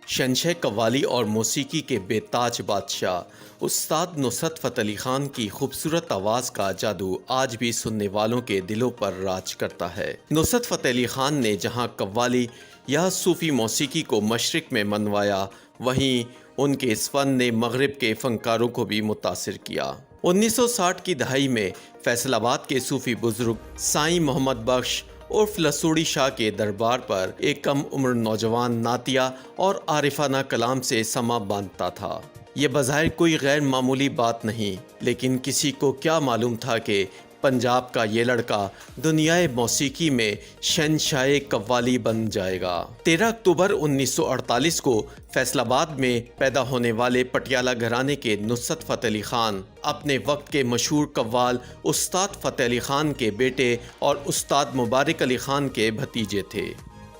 شہنشاہ قوالی اور موسیقی کے بے تاج بادشاہ استاد نصرت فتح علی خان کی خوبصورت آواز کا جادو آج بھی سننے والوں کے دلوں پر راج کرتا ہے۔ نصرت فتح علی خان نے جہاں قوالی یا صوفی موسیقی کو مشرق میں منوایا، وہیں ان کے اس فن نے مغرب کے فنکاروں کو بھی متاثر کیا۔ 1960 کی دہائی میں فیصل آباد کے صوفی بزرگ سائیں محمد بخش عرف لسوڑی شاہ کے دربار پر ایک کم عمر نوجوان نعتیہ اور عارفانہ کلام سے سما باندھتا تھا۔ یہ بظاہر کوئی غیر معمولی بات نہیں، لیکن کسی کو کیا معلوم تھا کہ پنجاب کا یہ لڑکا دنیائے موسیقی میں شہنشاہ قوالی بن جائے گا۔ 13 اکتوبر 1948 کو فیصل آباد میں پیدا ہونے والے پٹیالہ گھرانے کے نصرت فتح علی خان اپنے وقت کے مشہور قوال استاد فتح علی خان کے بیٹے اور استاد مبارک علی خان کے بھتیجے تھے۔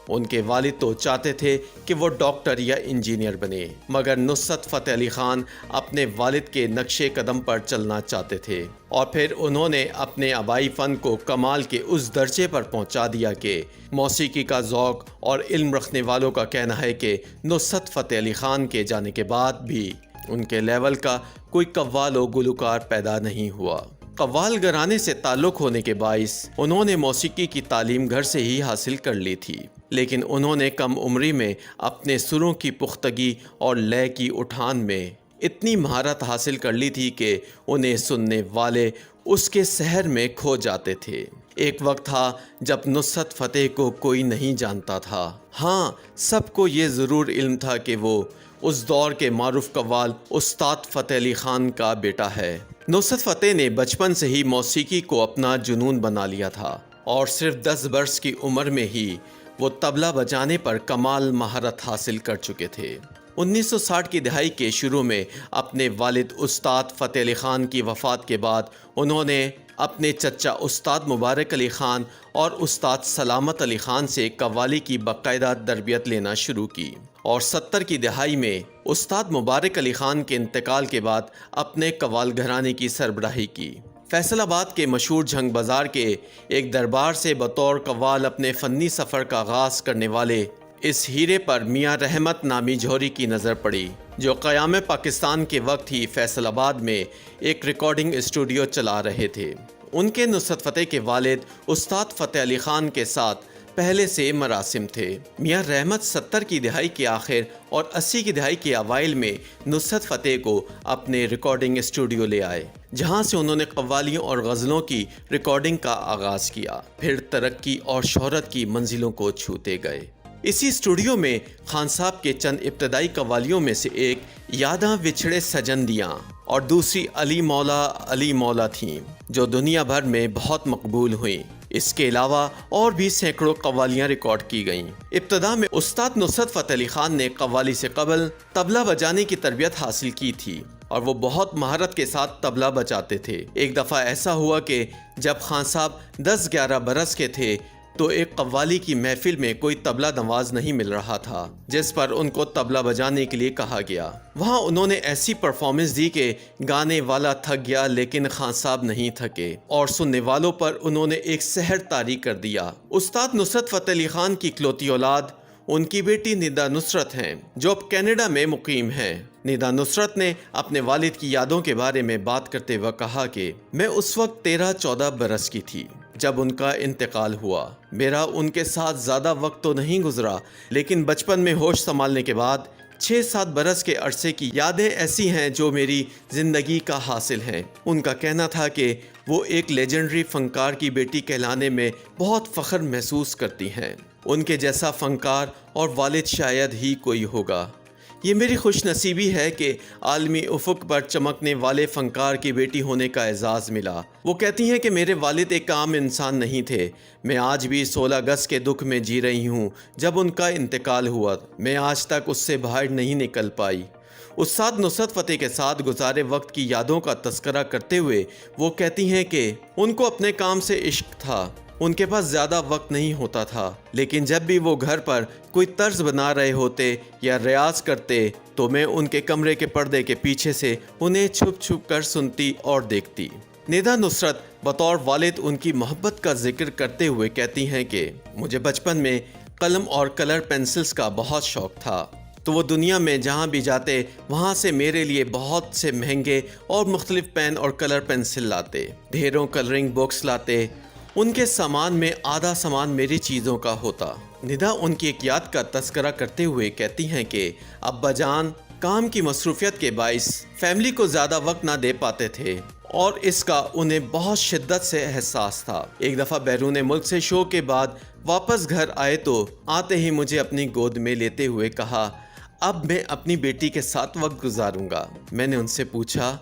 ان کے والد تو چاہتے تھے کہ وہ ڈاکٹر یا انجینئر بنے، مگر نصرت فتح علی خان اپنے والد کے نقش قدم پر چلنا چاہتے تھے، اور پھر انہوں نے اپنے آبائی فن کو کمال کے اس درجے پر پہنچا دیا کہ موسیقی کا ذوق اور علم رکھنے والوں کا کہنا ہے کہ نصرت فتح علی خان کے جانے کے بعد بھی ان کے لیول کا کوئی قوال و گلوکار پیدا نہیں ہوا۔ قوال گھرانے سے تعلق ہونے کے باعث انہوں نے موسیقی کی تعلیم گھر سے ہی حاصل کر لی تھی، لیکن انہوں نے کم عمری میں اپنے سروں کی پختگی اور لے کی اٹھان میں اتنی مہارت حاصل کر لی تھی کہ انہیں سننے والے اس کے سحر میں کھو جاتے تھے۔ ایک وقت تھا جب نصرت فتح کو کوئی نہیں جانتا تھا، ہاں سب کو یہ ضرور علم تھا کہ وہ اس دور کے معروف قوال استاد فتح علی خان کا بیٹا ہے۔ نصرت فتح نے بچپن سے ہی موسیقی کو اپنا جنون بنا لیا تھا، اور صرف 10 برس کی عمر میں ہی وہ طبلہ بجانے پر کمال مہارت حاصل کر چکے تھے۔ 1960 کی دہائی کے شروع میں اپنے والد استاد فتح علی خان کی وفات کے بعد انہوں نے اپنے چچا استاد مبارک علی خان اور استاد سلامت علی خان سے قوالی کی باقاعدہ تربیت لینا شروع کی، اور 70 کی دہائی میں استاد مبارک علی خان کے انتقال کے بعد اپنے قوال گھرانے کی سربراہی کی۔ فیصل آباد کے مشہور جھنگ بازار کے ایک دربار سے بطور قوال اپنے فنی سفر کا آغاز کرنے والے اس ہیرے پر میاں رحمت نامی جوہری کی نظر پڑی، جو قیام پاکستان کے وقت ہی فیصل آباد میں ایک ریکارڈنگ اسٹوڈیو چلا رہے تھے۔ ان کے نصرت فتح کے والد استاد فتح علی خان کے ساتھ پہلے سے مراسم تھے۔ میاں رحمت 70 کی دہائی کے آخر اور 80 کی دہائی کے اوائل میں نصرت فتح کو اپنے ریکارڈنگ اسٹوڈیو لے آئے، جہاں سے انہوں نے قوالیوں اور غزلوں کی ریکارڈنگ کا آغاز کیا، پھر ترقی اور شہرت کی منزلوں کو چھوتے گئے۔ اسی اسٹوڈیو میں خان صاحب کے چند ابتدائی قوالیوں میں سے ایک یاداں وچھڑے سجن دیاں اور دوسری علی مولا تھیں، جو دنیا بھر میں بہت مقبول ہوئیں۔ اس کے علاوہ اور بھی سینکڑوں قوالیاں ریکارڈ کی گئیں۔ ابتدا میں استاد نصرت فتح علی خان نے قوالی سے قبل طبلہ بجانے کی تربیت حاصل کی تھی، اور وہ بہت مہارت کے ساتھ طبلہ بجاتے تھے۔ ایک دفعہ ایسا ہوا کہ جب خان صاحب 10-11 برس کے تھے تو ایک قوالی کی محفل میں کوئی طبلہ نواز نہیں مل رہا تھا، جس پر ان کو طبلہ بجانے کے لیے کہا گیا۔ وہاں انہوں نے ایسی پرفارمنس دی کہ گانے والا تھک گیا، لیکن خان صاحب نہیں تھکے، اور سننے والوں پر انہوں نے ایک سحر طاری کر دیا۔ استاد نصرت فتح علی خان کی اکلوتی اولاد ان کی بیٹی ندا نصرت ہیں، جو اب کینیڈا میں مقیم ہیں۔ ندا نصرت نے اپنے والد کی یادوں کے بارے میں بات کرتے ہوئے کہا کہ میں اس وقت 13-14 برس کی تھی جب ان کا انتقال ہوا۔ میرا ان کے ساتھ زیادہ وقت تو نہیں گزرا، لیکن بچپن میں ہوش سنبھالنے کے بعد 6-7 برس کے عرصے کی یادیں ایسی ہیں جو میری زندگی کا حاصل ہیں۔ ان کا کہنا تھا کہ وہ ایک لیجنڈری فنکار کی بیٹی کہلانے میں بہت فخر محسوس کرتی ہیں۔ ان کے جیسا فنکار اور والد شاید ہی کوئی ہوگا۔ یہ میری خوش نصیبی ہے کہ عالمی افق پر چمکنے والے فنکار کی بیٹی ہونے کا اعزاز ملا۔ وہ کہتی ہیں کہ میرے والد ایک عام انسان نہیں تھے۔ میں آج بھی 16 اگست کے دکھ میں جی رہی ہوں جب ان کا انتقال ہوا۔ میں آج تک اس سے باہر نہیں نکل پائی۔ استاد نصرت فتح کے ساتھ گزارے وقت کی یادوں کا تذکرہ کرتے ہوئے وہ کہتی ہیں کہ ان کو اپنے کام سے عشق تھا، ان کے پاس زیادہ وقت نہیں ہوتا تھا، لیکن جب بھی وہ گھر پر کوئی طرز بنا رہے ہوتے یا ریاض کرتے تو میں ان کے کمرے کے پردے کے پیچھے سے انہیں چھپ چھپ کر سنتی اور دیکھتی۔ ندا نصرت بطور والد ان کی محبت کا ذکر کرتے ہوئے کہتی ہیں کہ مجھے بچپن میں قلم اور کلر پینسلز کا بہت شوق تھا۔ تو وہ دنیا میں جہاں بھی جاتے وہاں سے میرے لیے بہت سے مہنگے اور مختلف پین اور کلر پینسل لاتے، ڈھیروں کلرنگ بکس لاتے۔ ان کے سامان میں آدھا سامان میری چیزوں کا ہوتا۔ ندا ان کی ایک یاد کا تذکرہ کرتے ہوئے کہتی ہیں کہ ابا جان کام کی مصروفیت کے باعث فیملی کو زیادہ وقت نہ دے پاتے تھے اور اس کا انہیں بہت شدت سے احساس تھا۔ ایک دفعہ بیرون ملک سے شو کے بعد واپس گھر آئے تو آتے ہی مجھے اپنی گود میں لیتے ہوئے کہا، اب میں اپنی بیٹی کے ساتھ وقت گزاروں گا۔ میں نے ان سے پوچھا،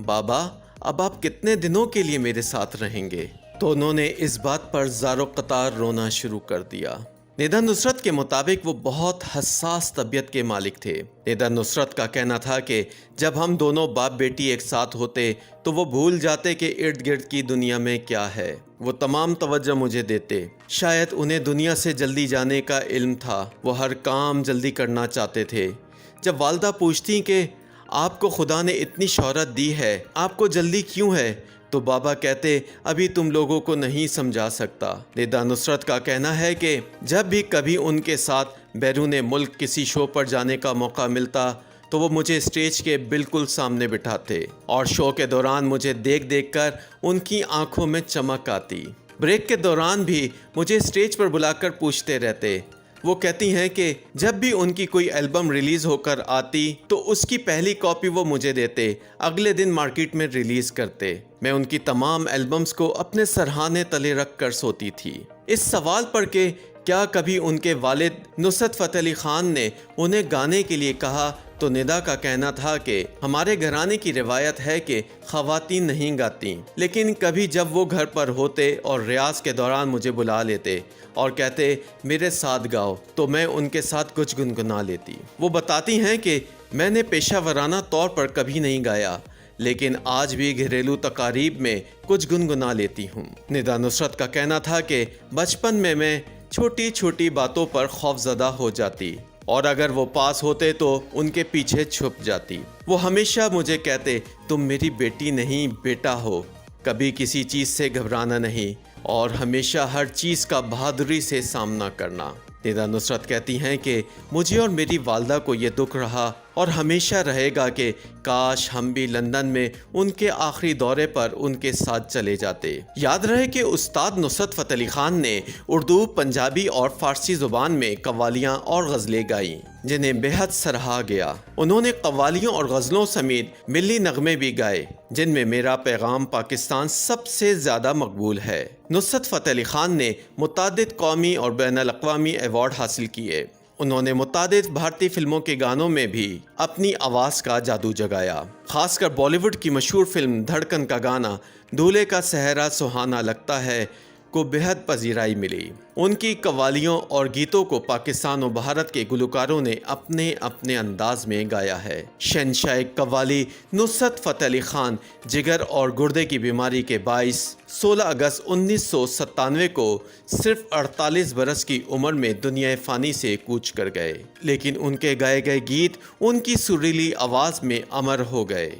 بابا اب آپ کتنے دنوں کے لیے میرے ساتھ رہیں گے؟ تو انہوں نے اس بات پر زار و قطار رونا شروع کر دیا۔ ندا نصرت کے مطابق وہ بہت حساس طبیعت کے مالک تھے۔ ندا نصرت کا کہنا تھا کہ جب ہم دونوں باپ بیٹی ایک ساتھ ہوتے تو وہ بھول جاتے کہ ارد گرد کی دنیا میں کیا ہے۔ وہ تمام توجہ مجھے دیتے۔ شاید انہیں دنیا سے جلدی جانے کا علم تھا، وہ ہر کام جلدی کرنا چاہتے تھے۔ جب والدہ پوچھتی کہ آپ کو خدا نے اتنی شہرت دی ہے، آپ کو جلدی کیوں ہے، تو بابا کہتے، ابھی تم لوگوں کو نہیں سمجھا سکتا۔ ندا نصرت کا کہنا ہے کہ جب بھی کبھی ان کے ساتھ بیرون ملک کسی شو پر جانے کا موقع ملتا تو وہ مجھے اسٹیج کے بالکل سامنے بٹھاتے اور شو کے دوران مجھے دیکھ دیکھ کر ان کی آنکھوں میں چمک آتی۔ بریک کے دوران بھی مجھے اسٹیج پر بلا کر پوچھتے رہتے۔ وہ کہتی ہیں کہ جب بھی ان کی کوئی البم ریلیز ہو کر آتی تو اس کی پہلی کاپی وہ مجھے دیتے، اگلے دن مارکیٹ میں ریلیز کرتے۔ میں ان کی تمام البمز کو اپنے سرہانے تلے رکھ کر سوتی تھی۔ اس سوال پر کہ کیا کبھی ان کے والد نصرت فتح علی خان نے انہیں گانے کے لیے کہا، تو ندا کا کہنا تھا کہ ہمارے گھرانے کی روایت ہے کہ خواتین نہیں گاتیں، لیکن کبھی جب وہ گھر پر ہوتے اور ریاض کے دوران مجھے بلا لیتے اور کہتے میرے ساتھ گاؤ تو میں ان کے ساتھ کچھ گنگنا لیتی۔ وہ بتاتی ہیں کہ میں نے پیشہ ورانہ طور پر کبھی نہیں گایا، لیکن آج بھی گھریلو تقاریب میں کچھ گنگنا لیتی ہوں۔ ندا نصرت کا کہنا تھا کہ بچپن میں چھوٹی چھوٹی باتوں پر خوف زدہ ہو جاتی اور اگر وہ پاس ہوتے تو ان کے پیچھے چھپ جاتی۔ وہ ہمیشہ مجھے کہتے تم میری بیٹی نہیں بیٹا ہو، کبھی کسی چیز سے گھبرانا نہیں اور ہمیشہ ہر چیز کا بہادری سے سامنا کرنا۔ ندا نصرت کہتی ہیں کہ مجھے اور میری والدہ کو یہ دکھ رہا اور ہمیشہ رہے گا کہ کاش ہم بھی لندن میں ان کے آخری دورے پر ان کے ساتھ چلے جاتے۔ یاد رہے کہ استاد نصرت فتح علی خان نے اردو، پنجابی اور فارسی زبان میں قوالیاں اور غزلیں گائیں جنہیں بے حد سراہا گیا۔ انہوں نے قوالیوں اور غزلوں سمیت ملی نغمے بھی گائے جن میں میرا پیغام پاکستان سب سے زیادہ مقبول ہے۔ نصرت فتح علی خان نے متعدد قومی اور بین الاقوامی ایوارڈ حاصل کیے۔ انہوں نے متعدد بھارتی فلموں کے گانوں میں بھی اپنی آواز کا جادو جگایا۔ خاص کر بالی ووڈ کی مشہور فلم دھڑکن کا گانا دولہے کا صحرا سہانا لگتا ہے کو بے حد پذیرائی ملی۔ ان کی قوالیوں اور گیتوں کو پاکستان و بھارت کے گلوکاروں نے اپنے اپنے انداز میں گایا ہے۔ شہنشاہ قوالی نصرت فتح علی خان جگر اور گردے کی بیماری کے باعث 16 اگست 1997 کو صرف 48 برس کی عمر میں دنیا فانی سے کوچ کر گئے، لیکن ان کے گائے گئے گیت ان کی سریلی آواز میں امر ہو گئے۔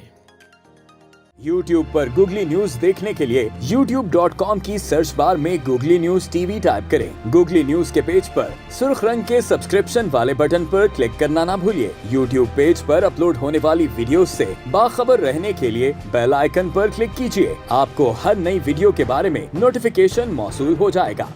YouTube پر گوگلی نیوز دیکھنے کے لیے youtube.com کی سرچ بار میں googly news T V type کریں۔ گوگلی نیوز کے پیج پر سرخ رنگ کے سبسکرپشن والے بٹن پر کلک کرنا نہ بھولیے۔ YouTube پیج پر اپلوڈ ہونے والی ویڈیوز سے باخبر رہنے کے لیے بیل آئیکن پر کلک کیجیے۔ آپ کو ہر نئی ویڈیو کے بارے میں نوٹیفیکیشن موصول ہو جائے گا۔